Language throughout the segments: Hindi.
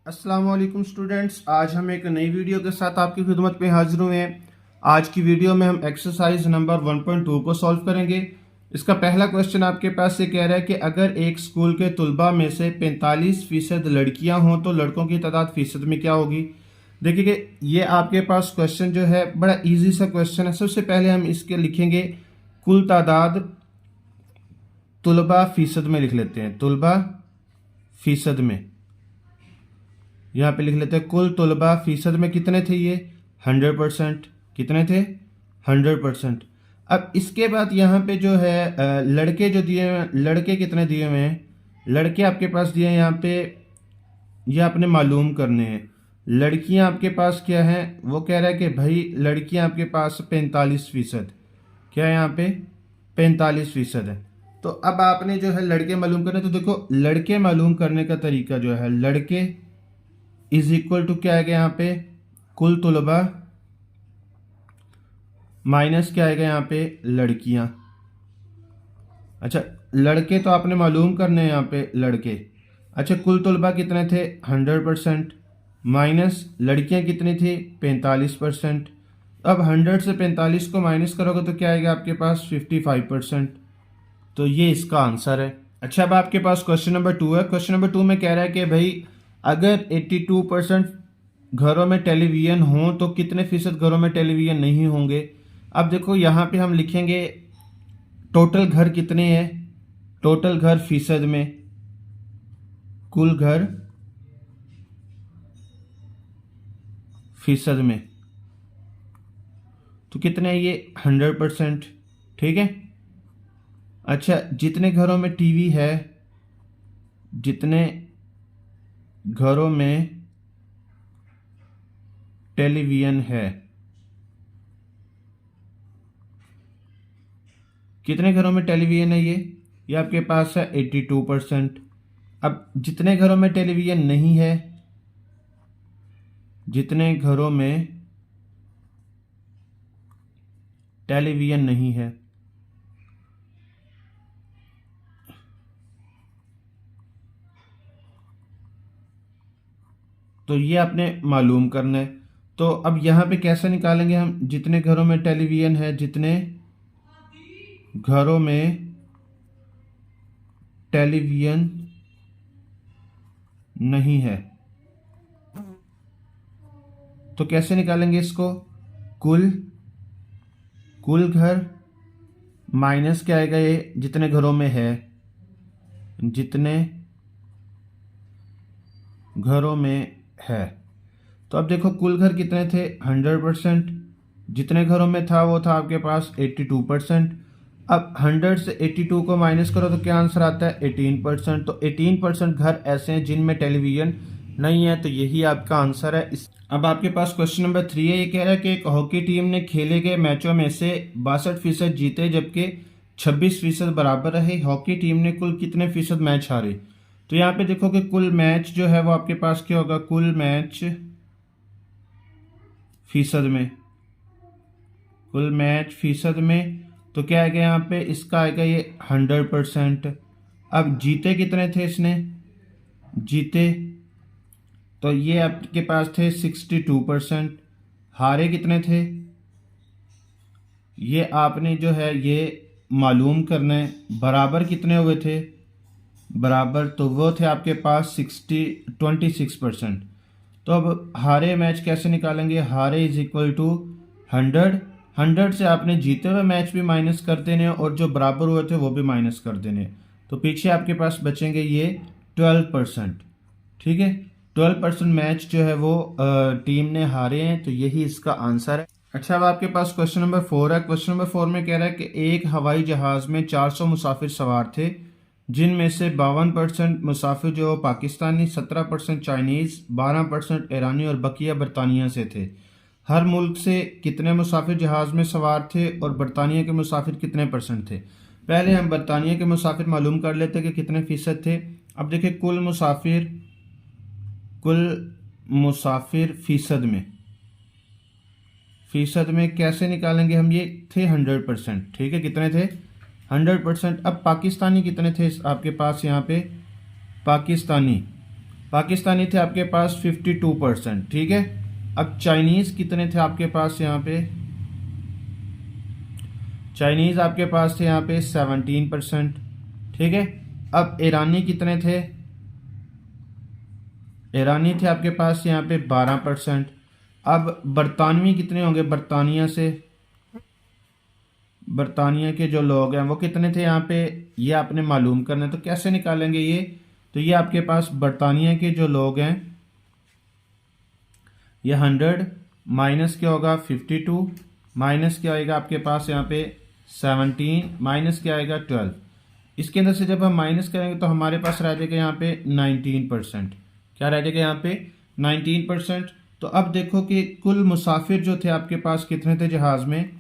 अस्सलाम वालेकुम स्टूडेंट्स, आज हम एक नई वीडियो के साथ आपकी खिदमत में हाजिर हुए हैं। आज की वीडियो में हम एक्सरसाइज नंबर 1.2 को सॉल्व करेंगे। इसका पहला क्वेश्चन आपके पास ये कह रहा है कि अगर एक स्कूल के तलबा में से 45% लड़कियां हों तो लड़कों की तादाद फीसद में क्या होगी। देखिए कि ये आपके पास क्वेश्चन जो है बड़ा ईजी सा क्वेश्चन है। सबसे पहले हम इसके लिखेंगे कुल तादाद तलबा फीसद में लिख लेते हैं। तलबा फीसद में यहाँ पे लिख लेते हैं कुल तलबा फीसद में कितने थे ये 100%। कितने थे 100%। अब इसके बाद यहाँ पे जो है लड़के जो दिए हुए हैं, लड़के कितने दिए हुए हैं, लड़के आपके पास दिए हैं यहाँ पे, ये आपने मालूम करने हैं। लड़कियाँ आपके पास क्या है, वो कह रहा है कि भाई लड़कियाँ आपके पास 45%, क्या है यहाँ पे 45% है। तो अब आपने जो है लड़के मालूम करने, तो देखो लड़के मालूम करने का तरीका जो है, लड़के इज इक्वल टू क्या आएगा यहाँ पे कुल तलबा माइनस क्या आएगा यहाँ पे लड़कियां। अच्छा, लड़के तो आपने मालूम करने हैं यहाँ पे लड़के। अच्छा, कुल तलबा कितने थे 100% माइनस लड़कियां कितनी थी 45%। अब 100 से 45 को माइनस करोगे तो क्या आएगा आपके पास 55%। तो ये इसका आंसर है। अच्छा, अब आपके पास क्वेश्चन नंबर 2 है। क्वेश्चन नंबर 2 में कह रहा है कि भाई अगर 82% घरों में टेलीविज़न हो तो कितने फीसद घरों में टेलीविज़न नहीं होंगे। अब देखो यहाँ पे हम लिखेंगे टोटल घर कितने हैं, टोटल घर फीसद में, कुल घर फीसद में, तो कितने हैं ये 100%। ठीक है। अच्छा, जितने घरों में टीवी है, जितने घरों में टेलीविज़न है, कितने घरों में टेलीविज़न है ये आपके पास है 82%। अब जितने घरों में टेलीविज़न नहीं है, जितने घरों में टेलीविज़न नहीं है, तो ये आपने मालूम करना है। तो अब यहाँ पे कैसे निकालेंगे हम, जितने घरों में टेलीविज़न है, जितने घरों में टेलीविज़न नहीं है, तो कैसे निकालेंगे इसको, कुल घर माइनस क्या आएगा ये जितने घरों में है, जितने घरों में है। तो अब देखो कुल घर कितने थे 100%, जितने घरों में था वो था आपके पास 82%। अब 100 से 82 को माइनस करो तो क्या आंसर आता है 18%। तो 18% घर ऐसे हैं जिनमें टेलीविज़न नहीं है, तो यही आपका आंसर है। अब आपके पास क्वेश्चन नंबर 3 है। ये कह रहा है कि एक हॉकी टीम ने खेले गए मैचों में से 62% जीते जबकि 26% बराबर रहे। हॉकी टीम ने कुल कितने फीसद मैच हारे। तो यहाँ पे देखो कि कुल मैच जो है वो आपके पास क्या होगा, कुल मैच फीसद में, कुल मैच फीसद में, तो क्या आएगा यहाँ पे, इसका आएगा ये 100%। अब जीते कितने थे इसने, जीते तो ये आपके पास थे 62%। हारे कितने थे, ये आपने जो है ये मालूम करना है। बराबर कितने हुए थे, बराबर तो वो थे आपके पास 26%। तो अब हारे मैच कैसे निकालेंगे, हारे इज इक्वल टू 100 से आपने जीते हुए मैच भी माइनस कर देने और जो बराबर हुए थे वो भी माइनस कर देने। तो पीछे आपके पास बचेंगे ये 12%। ठीक है, 12% मैच जो है वो टीम ने हारे हैं, तो यही इसका आंसर है। अच्छा, अब आपके पास क्वेश्चन नंबर 4 है। क्वेश्चन नंबर 4 में कह रहा है कि एक हवाई जहाज़ में 400 मुसाफिर सवार थे, जिनमें से 52% मुसाफिर जो पाकिस्तानी, 17% चाइनीज़, 12% ईरानी और बकिया बरतानिया से थे। हर मुल्क से कितने मुसाफिर जहाज़ में सवार थे और बरतानिया के मुसाफिर कितने परसेंट थे। पहले हम बरतानिया के मुसाफिर मालूम कर लेते कि कितने फीसद थे। अब देखिए कुल मुसाफिर फीसद में कैसे निकालेंगे हम, ये थे 100%। ठीक है, कितने थे 100%। अब पाकिस्तानी कितने थे आपके पास, यहाँ पे पाकिस्तानी पाकिस्तानी थे आपके पास 52%, ठीक है। अब चाइनीज़ कितने थे आपके पास यहाँ पे, चाइनीज़ आपके पास थे यहाँ पे 17%, ठीक है। अब ईरानी कितने थे, ईरानी थे आपके पास यहाँ पे 12%। अब बरतानवी कितने होंगे, बरतानिया से, बरतानिया के जो लोग हैं वो कितने थे यहाँ पे, ये आपने मालूम करना है। तो कैसे निकालेंगे ये, तो ये आपके पास बरतानिया के जो लोग हैं, ये 100 माइनस क्या होगा 52, माइनस क्या आएगा आपके पास यहाँ पे 17, माइनस क्या आएगा 12। इसके अंदर से जब हम माइनस करेंगे तो हमारे पास रह जाएगा यहाँ पे 19%। क्या रह जाएगा यहाँ पे 19%। तो अब देखो कि कुल मुसाफिर जो थे आपके पास कितने थे जहाज़ में,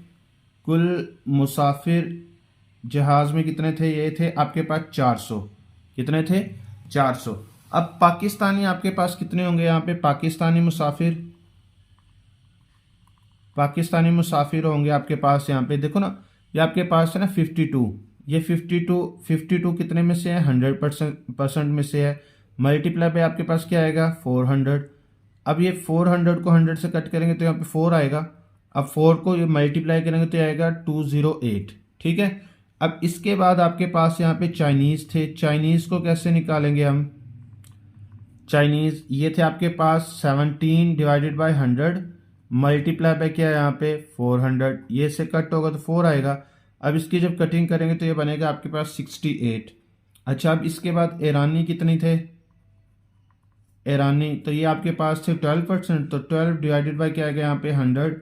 कुल मुसाफिर जहाज़ में कितने थे, ये थे आपके पास 400, कितने थे 400। अब पाकिस्तानी आपके पास कितने होंगे यहाँ पे, पाकिस्तानी मुसाफिर, पाकिस्तानी मुसाफिर होंगे आपके पास यहाँ पे देखो ना, ये आपके पास है ना 52, ये 52 कितने में से है 100% में से है, मल्टीप्लाई पे आपके पास क्या आएगा 400। अब ये 400 को 100 से कट करेंगे तो यहाँ पे 4 आएगा, अब 4 को ये मल्टीप्लाई करेंगे तो आएगा 208, ठीक है। अब इसके बाद आपके पास यहाँ पे चाइनीज़ थे, चाइनीज़ को कैसे निकालेंगे हम, चाइनीज़ ये थे आपके पास 17 डिवाइडेड बाई 100 मल्टीप्लाई बाय क्या है यहाँ पे 400, ये से कट होगा तो 4 आएगा। अब इसकी जब कटिंग करेंगे तो ये बनेगा आपके पास 68। अच्छा, अब इसके बाद ईरानी कितनी थे, ईरानी तो ये आपके पास थे 12%, तो 12 डिवाइडेड बाय क्या आएगा यहाँ पे 100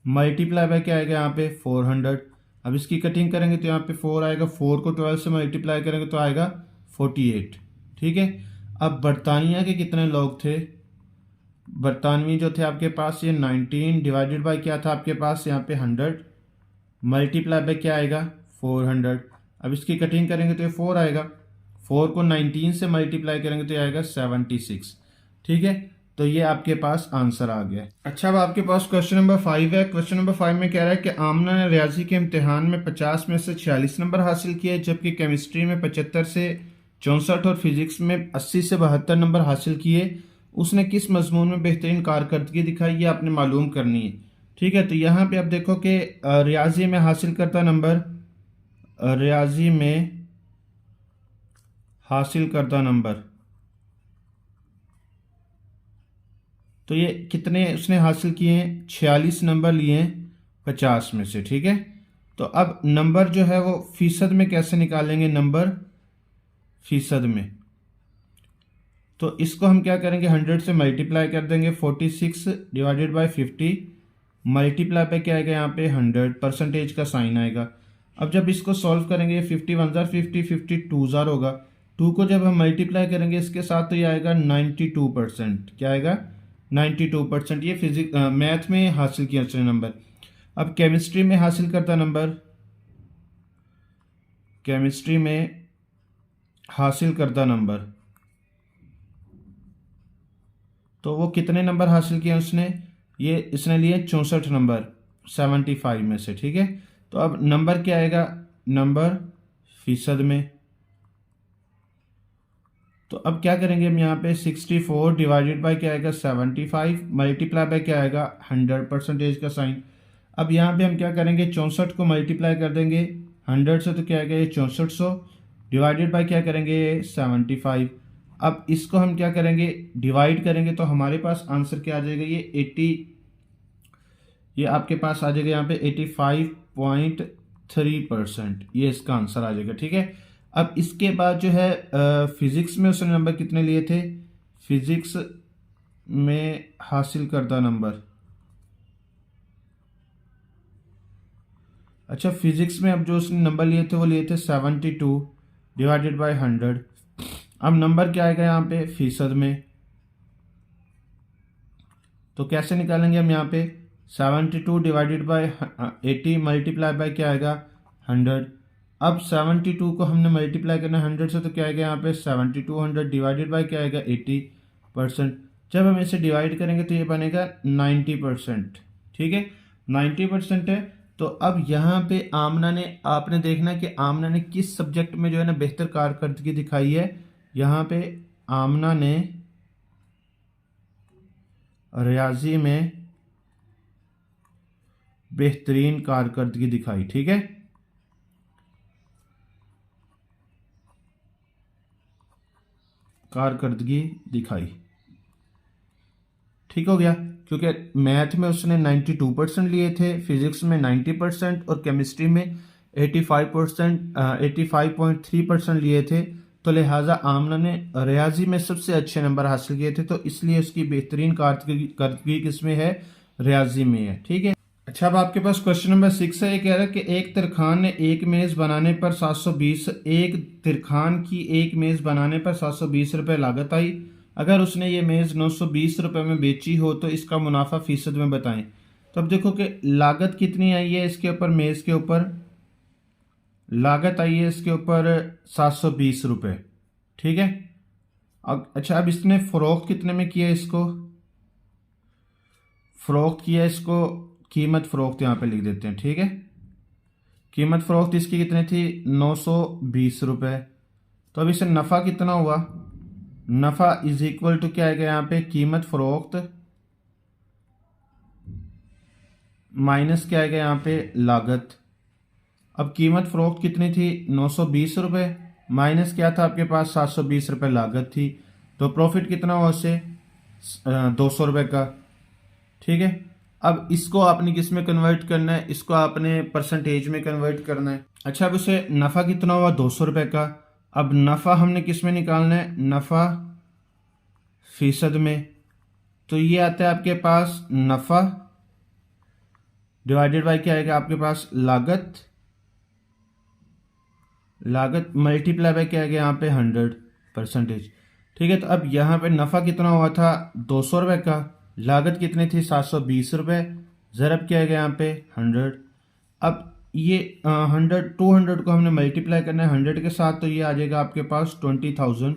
मल्टीप्लाई बाय क्या आएगा यहाँ पे 400। अब इसकी कटिंग करेंगे तो यहाँ पे 4 आएगा, 4 को 12 से मल्टीप्लाई करेंगे तो आएगा 48, ठीक है। अब बरतानिया के कितने लोग थे, बरतानवी जो थे आपके पास ये 19 डिवाइडेड बाय क्या था आपके पास यहाँ पे 100 मल्टीप्लाई बाय क्या आएगा 400। अब इसकी कटिंग करेंगे तो ये 4 आएगा, 4 को 19 से मल्टीप्लाई करेंगे तो ये आएगा 76, ठीक है। तो ये आपके पास आंसर आ गया। अच्छा, अब आपके पास क्वेश्चन नंबर 5 है। क्वेश्चन नंबर 5 में कह रहा है कि आमना ने रियाजी के इम्तिहान में 50 में से 46 नंबर हासिल किए, जबकि केमिस्ट्री में 75 से 64 और फिजिक्स में 80 से 72 नंबर हासिल किए। उसने किस मजमून में बेहतरीन कारकर्दगी दिखाई, ये आपने मालूम करनी है, ठीक है। तो यहाँ पे आप देखो कि रियाजी में हासिल करता नंबर, रियाजी में हासिल करता नंबर, तो ये कितने उसने हासिल किए हैं 46 नंबर लिए हैं 50 में से, ठीक है। तो अब नंबर जो है वो फीसद में कैसे निकालेंगे, नंबर फीसद में, तो इसको हम क्या करेंगे 100 से मल्टीप्लाई कर देंगे, 46 डिवाइडेड बाय 50 मल्टीप्लाई पे क्या आएगा यहाँ पे 100, परसेंटेज का साइन आएगा। अब जब इसको सॉल्व करेंगे 50 1 जार 50, 50 2 जार होगा, 2 को जब हम मल्टीप्लाई करेंगे इसके साथ तो ये आएगा 92%, क्या आएगा 92%। ये फिजिक्स मैथ में हासिल किया उसने नंबर। अब केमिस्ट्री में हासिल करता नंबर, केमिस्ट्री में हासिल करता नंबर, तो वो कितने नंबर हासिल किए उसने, ये इसने लिए 64 नंबर 75 में से, ठीक है। तो अब नंबर क्या आएगा, नंबर फीसद में, तो अब क्या करेंगे हम यहाँ पे 64 डिवाइडेड बाय क्या आएगा 75 मल्टीप्लाई बाय क्या आएगा 100, परसेंटेज का साइन। अब यहाँ पे हम क्या करेंगे 64 को मल्टीप्लाई कर देंगे 100 से, तो क्या आएगा ये 6400 डिवाइडेड बाय क्या करेंगे 75। अब इसको हम क्या करेंगे डिवाइड करेंगे तो हमारे पास आंसर क्या आ जाएगा, ये 80, ये आपके पास आ जाएगा यहाँ पे 85.3%, ये इसका आंसर आ जाएगा, ठीक है। अब इसके बाद जो है फिजिक्स में उसने नंबर कितने लिए थे, फिजिक्स में हासिल करदा नंबर, अच्छा फिजिक्स में अब जो उसने नंबर लिए थे वो लिए थे 72 डिवाइडेड बाय 100। अब नंबर क्या आएगा यहाँ पे फीसद में, तो कैसे निकालेंगे हम यहाँ पे 72 डिवाइडेड बाय 80 मल्टीप्लाई बाय क्या आएगा 100। अब 72 को हमने मल्टीप्लाई करना 100 से, तो क्या आएगा यहाँ पे 7200 डिवाइडेड बाय क्या आएगा 80%। जब हम इसे डिवाइड करेंगे तो ये बनेगा 90%, ठीक है 90% है। तो अब यहाँ पे आमना ने, आपने देखना कि आमना ने किस सब्जेक्ट में जो है ना बेहतर कारकर्दगी दिखाई है। यहाँ पे आमना ने रियाजी में बेहतरीन कारकर्दगी दिखाई। ठीक है, कारकर्दगी दिखाई। ठीक हो गया, क्योंकि मैथ में उसने 92% लिए थे, फिजिक्स में 90% और केमिस्ट्री में 85.3% लिए थे। तो लिहाजा आमना ने रियाजी में सबसे अच्छे नंबर हासिल किए थे, तो इसलिए उसकी बेहतरीन कारकर्दगी किसमें है? रियाजी में है। ठीक है। अच्छा, अब आपके पास क्वेश्चन नंबर 6 है। ये कह रहा है कि एक तरखान ने एक मेज बनाने पर 720 एक तरखान की एक मेज बनाने पर 720 रुपये लागत आई। अगर उसने ये मेज 920 रुपये में बेची हो तो इसका मुनाफा फीसद में बताएं। तो अब देखो कि लागत कितनी आई है इसके ऊपर, मेज के ऊपर लागत आई है इसके ऊपर 720 रुपये। ठीक है। अच्छा, अब इसने फरोख्त कितने में किया? इसको फरोख्त किया, इसको कीमत फरोख्त यहाँ पे लिख देते हैं। ठीक है, कीमत फरोख्त इसकी कितनी थी? 920 रुपये। तो अब इसे नफ़ा कितना हुआ? नफ़ा इज इक्वल टू क्या आएगा यहाँ पे? कीमत फरोख्त माइनस क्या आएगा यहाँ पे? लागत। अब कीमत फरोख्त कितनी थी? 920 रुपये, माइनस क्या था आपके पास? 720 रुपये लागत थी। तो प्रॉफिट कितना हुआ उससे? 200 रुपये का। ठीक है, अब इसको आपने किस में कन्वर्ट करना है? इसको आपने परसेंटेज में कन्वर्ट करना है। अच्छा, अब उसे नफ़ा कितना हुआ? 200 रुपये का। अब नफ़ा हमने किस में निकालना है? नफ़ा फीसद में। तो ये आता है आपके पास नफ़ा डिवाइडेड बाय क्या आएगा आपके पास? लागत। लागत मल्टीप्लाई बाय क्या आएगा यहाँ पे? 100%। ठीक है, तो अब यहाँ पे नफ़ा कितना हुआ था? 200 रुपये का। लागत कितनी थी? 720 रुपये। ज़रब क्या आएगा यहाँ पे? 100। अब ये 200 को हमने मल्टीप्लाई करना है 100 के साथ, तो ये आ जाएगा आपके पास 20,000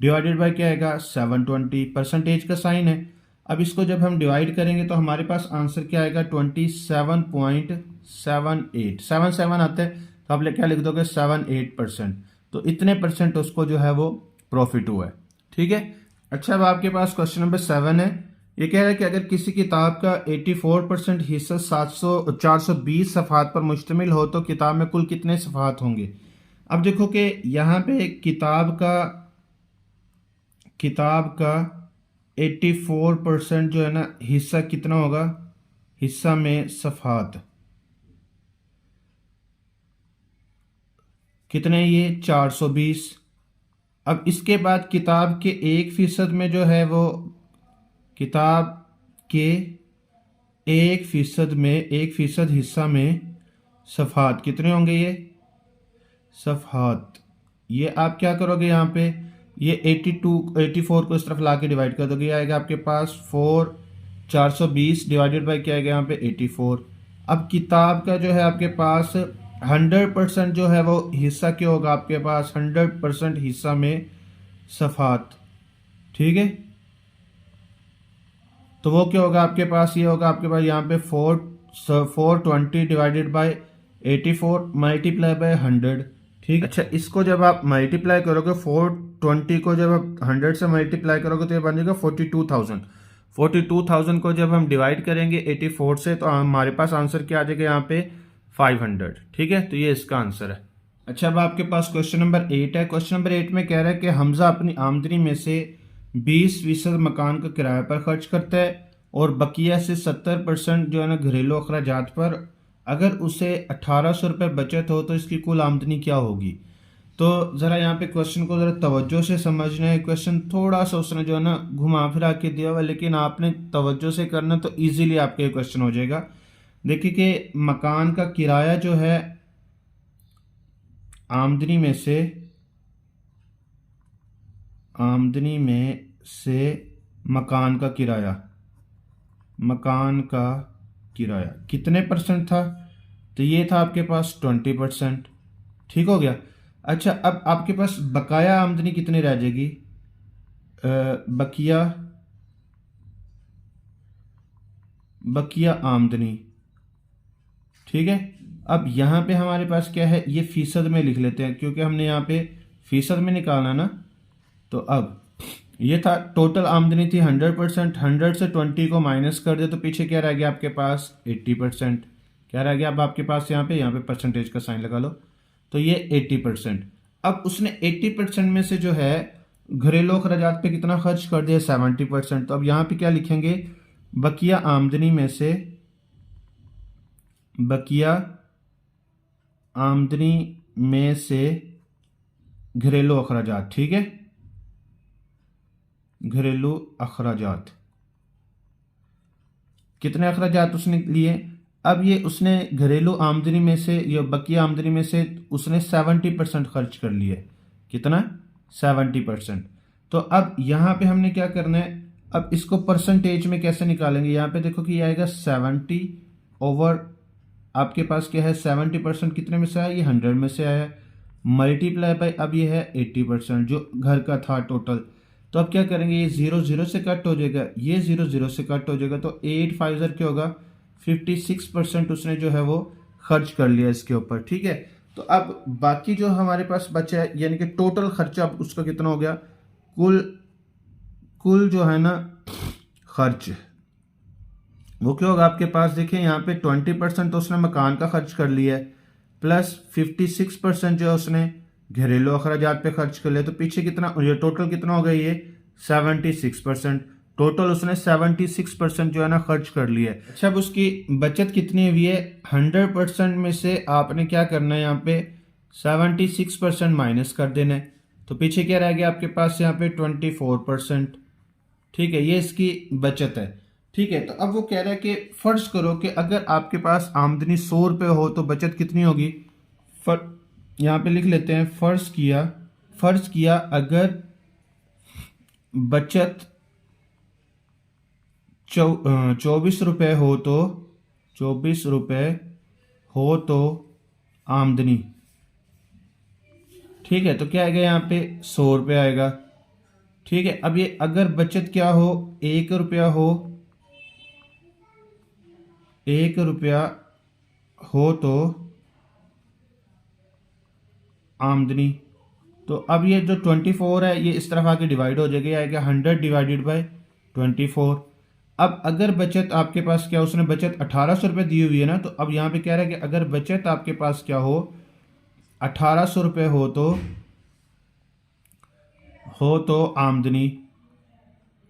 डिवाइडेड बाय क्या आएगा? 720। परसेंटेज का साइन है। अब इसको जब हम डिवाइड करेंगे तो हमारे पास आंसर क्या आएगा? 27.78 77 आते हैं, तो आप क्या लिख दोगे? 78%। तो इतने परसेंट उसको जो है वो प्रॉफिट हुआ है। ठीक है। अच्छा, अब आपके पास क्वेश्चन नंबर 7 है। ये कह रहा है कि अगर किसी किताब का 84% हिस्सा 420 सफ़हात पर मुश्तमिल हो तो किताब में कुल कितने सफ़हात होंगे? अब देखो कि यहाँ पे किताब का 84% जो है ना हिस्सा कितना होगा? हिस्सा में सफ़हात कितने? ये 420। अब इसके बाद किताब के 1% में जो है वो, किताब के 1% हिस्सा में सफ़हात कितने होंगे? ये सफ़हात, ये आप क्या करोगे यहाँ पे? ये 84 को इस तरफ ला के डिवाइड कर दोगे, ये आएगा आपके पास 420 डिवाइडेड बाई क्या आएगा यहाँ पे? 84। अब किताब का जो है आपके पास 100% जो है वो हिस्सा क्या होगा आपके पास? 100% हिस्सा में सफ़हात। ठीक है, तो वो क्या होगा आपके पास? ये होगा आपके पास यहाँ पे 420 डिवाइडेड बाय 84 मल्टीप्लाई बाय 100। ठीक। अच्छा, इसको जब आप मल्टीप्लाई करोगे 420 को जब आप 100 से मल्टीप्लाई करोगे तो ये बन जाएगा 42,000। 42,000 को जब हम डिवाइड करेंगे 84 से तो हमारे पास आंसर क्या आ जाएगा यहाँ पे? 500। ठीक है, तो ये इसका आंसर है। अच्छा, अब आपके पास क्वेश्चन नंबर 8 है। क्वेश्चन नंबर 8 में कह रहा है कि हमजा अपनी आमदनी में से 20% मकान का किराए पर खर्च करता है और बकिया से 70% जो है ना घरेलू अखराजात पर। अगर उसे 1800 रुपये बचत हो तो इसकी कुल आमदनी क्या होगी? तो ज़रा यहाँ पे क्वेश्चन को ज़रा तवज्जो से समझना है। क्वेश्चन थोड़ा सा उसने जो है ना घुमा फिरा के दिया हुआ, लेकिन आपने तवज्जो से करना तो इजीली आपके क्वेश्चन हो जाएगा। देखिए कि मकान का किराया जो है आमदनी में से मकान का किराया कितने परसेंट था? तो ये था आपके पास 20%। ठीक हो गया। अच्छा, अब आपके पास बकाया आमदनी कितनी रह जाएगी? बकिया आमदनी। ठीक है, अब यहाँ पे हमारे पास क्या है? ये फीसद में लिख लेते हैं क्योंकि हमने यहाँ पे फीसद में निकालना ना। तो अब ये था टोटल आमदनी थी 100%, 100 से 20 को माइनस कर दे तो पीछे क्या रह गया आपके पास 80%। क्या रह गया अब आपके पास यहाँ पे परसेंटेज का साइन लगा लो, तो ये 80%। अब उसने 80% में से जो है घरेलू अखराजात पे कितना खर्च कर दिया 70%। तो अब यहाँ पे क्या लिखेंगे, बकिया आमदनी में से, बकिया आमदनी में से घरेलू अखराजात, ठीक है, घरेलू अखराजात कितने अखराजात उसने लिए। अब ये उसने घरेलू आमदनी में से या बकिया आमदनी में से उसने 70% खर्च कर लिए। कितना 70%। तो अब यहाँ पे हमने क्या करना है, अब इसको परसेंटेज में कैसे निकालेंगे। यहाँ पे देखो कि ये आएगा 70 ओवर आपके पास क्या है 70% कितने में से आया, ये 100 में से आया, मल्टीप्लाई बाय अब ये है 80% जो घर का था टोटल। तो अब क्या करेंगे, ये 0 0 से कट हो जाएगा, ये 0 0 से कट हो जाएगा, तो 8 5 क्या होगा 56% उसने जो है वो खर्च कर लिया इसके ऊपर, ठीक है। तो अब बाकी जो हमारे पास बचा है यानी कि टोटल खर्चा अब उसका कितना हो गया, कुल कुल जो है ना खर्च वो क्या होगा आपके पास, देखिए यहाँ पे 20% तो उसने मकान का खर्च कर लिया है, प्लस 56% जो है उसने घरेलू अखराजात पे खर्च कर लिया, तो पीछे कितना, ये टोटल कितना हो गया, ये 76%। टोटल उसने 76% जो है ना खर्च कर लिया है। अच्छा अब उसकी बचत कितनी हुई है, 100% में से आपने क्या करना है यहाँ पे 76% माइनस कर देना है, तो पीछे क्या रह गया आपके पास यहाँ पे 24%, ठीक है, ये इसकी बचत है, ठीक है। तो अब वो कह रहा है कि फर्ज करो कि अगर आपके पास आमदनी 100 रुपये हो तो बचत कितनी होगी। यहाँ पे लिख लेते हैं, फर्ज किया अगर बचत 24 रुपये हो तो 24 रुपये हो तो आमदनी, ठीक है, तो क्या आएगा यहाँ पे 100 रुपये आएगा, ठीक है। अब ये अगर बचत क्या हो 1 रुपया हो, 1 रुपया हो तो आमदनी, तो अब ये जो 24 है ये इस तरफ आके डिवाइड हो जाएगा, आएगा 100 डिवाइडेड बाय 24। अब अगर बचत आपके पास क्या, उसने बचत 1800 रुपये दी हुई है ना, तो अब यहाँ पे कह रहा है कि अगर बचत आपके पास क्या हो 1800 रुपये हो तो आमदनी,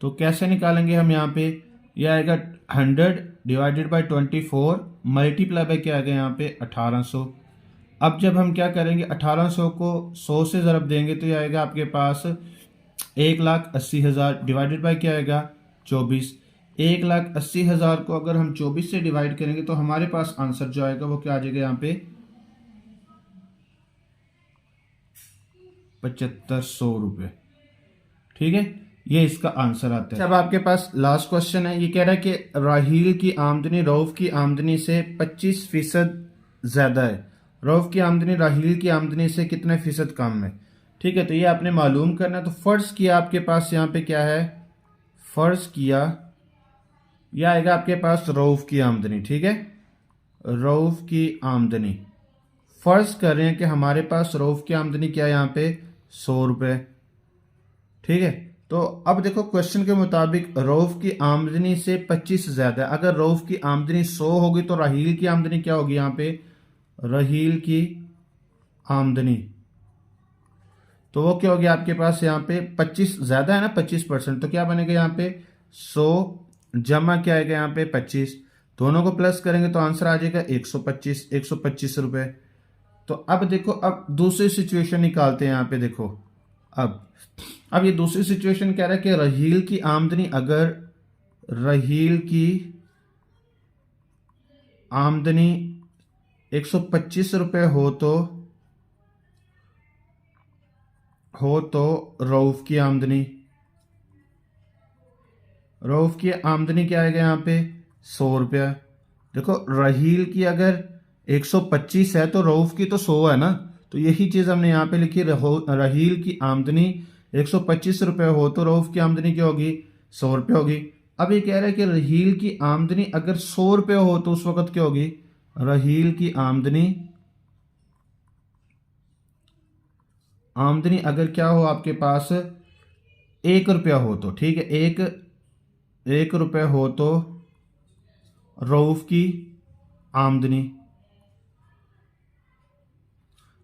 तो कैसे निकालेंगे हम यहाँ पे, यह आएगा 100 डिवाइडेड बाय 24 मल्टीप्लाई बाय क्या आएगा यहाँ पे 1800। अब जब हम क्या करेंगे 1800 को 100 से ज़रब देंगे तो ये आएगा आपके पास 1,80,000 डिवाइडेड बाय क्या आएगा 24। 1,80,000 को अगर हम 24 से डिवाइड करेंगे तो हमारे पास आंसर जो आएगा वो क्या आ जाएगा यहाँ पे 7500 रुपये, ठीक है, ये इसका आंसर आता है। अब आपके पास लास्ट क्वेश्चन है, ये कह रहा है कि राहील की आमदनी रऊफ की आमदनी से 25% ज़्यादा है, रऊफ की आमदनी राहील की आमदनी से कितने फीसद कम है, ठीक है। तो ये आपने मालूम करना है। तो फ़र्ज़ किया आपके पास यहाँ पे क्या है, फ़र्ज़ किया यह आएगा आपके पास रऊफ की आमदनी, ठीक है, रऊफ की आमदनी। फ़र्ज़ कर रहे हैं कि हमारे पास रऊफ की आमदनी क्या है यहाँ पे 100 रुपये, ठीक है। तो अब देखो क्वेश्चन के मुताबिक रऊफ की आमदनी से 25 ज़्यादा है, अगर रऊफ की आमदनी 100 होगी तो राहील की आमदनी क्या होगी यहाँ पे, राहील की आमदनी, तो वो क्या होगी आपके पास यहाँ पे 25 ज़्यादा है ना 25%, तो क्या बनेगा यहाँ पे 100 जमा क्या आएगा यहाँ पे 25, दोनों को प्लस करेंगे तो आंसर आ जाएगा 125 रुपये। तो अब देखो अब दूसरी सिचुएशन निकालते हैं यहाँ पे, देखो अब ये दूसरी सिचुएशन कह रहा है कि राहील की आमदनी, अगर राहील की आमदनी 125 रुपये हो तो रऊफ की आमदनी क्या आएगा यहाँ पे 100 रुपया। देखो राहील की अगर 125 है तो रऊफ की तो 100 है ना, तो यही चीज़ हमने यहाँ पे लिखी, राहील की आमदनी 125 रुपये हो तो रऊफ की आमदनी क्या होगी 100 रुपये होगी। अब ये कह रहा है कि राहील की आमदनी अगर 100 रुपये हो तो उस वक्त क्या होगी, राहील की आमदनी अगर क्या हो आपके पास 1 रुपया हो तो, ठीक है, 1 रुपये हो तो रऊफ की आमदनी।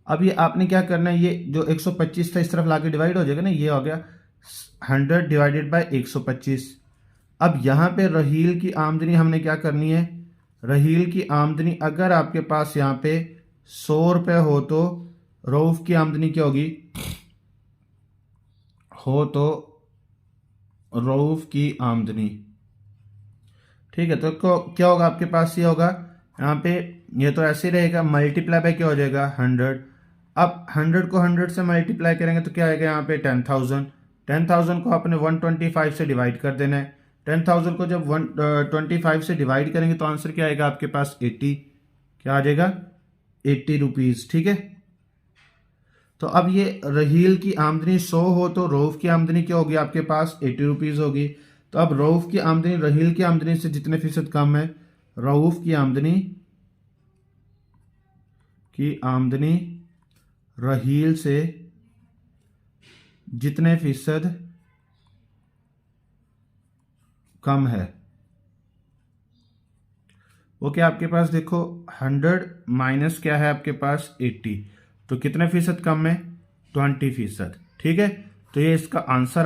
अब ये आपने क्या करना है, ये जो 125 था इस तरफ लाके डिवाइड हो जाएगा ना, ये हो गया 100 डिवाइडेड बाय 125। अब यहाँ पे रहील की आमदनी हमने क्या करनी है, रहील की आमदनी अगर आपके पास यहाँ पे 100 रुपये हो तो रऊफ की आमदनी क्या होगी, हो तो रऊफ की आमदनी, ठीक है। तो क्या होगा आपके पास, ये होगा यहाँ पे, ये तो ऐसे ही रहेगा, मल्टीप्लाई बाय क्या हो जाएगा 100। अब 100 को 100 से मल्टीप्लाई करेंगे तो क्या आएगा यहाँ पे 10,000। 10,000 को आपने 125 से डिवाइड कर देना है। 10,000 को जब 125 से डिवाइड करेंगे तो आंसर क्या आएगा आपके पास 80, क्या आ जाएगा 80 रुपीज़, ठीक है। तो अब ये रहील की आमदनी 100 हो तो रऊफ की आमदनी क्या होगी आपके पास 80 रुपीज़ होगी। तो अब रऊफ की आमदनी रहील की आमदनी से जितने फीसद कम है, रऊफ की आमदनी रहील से जितने फीसद कम है, वो क्या आपके पास देखो 100 माइनस क्या है आपके पास 80, तो कितने फीसद कम है 20%, ठीक है। तो ये इसका आंसर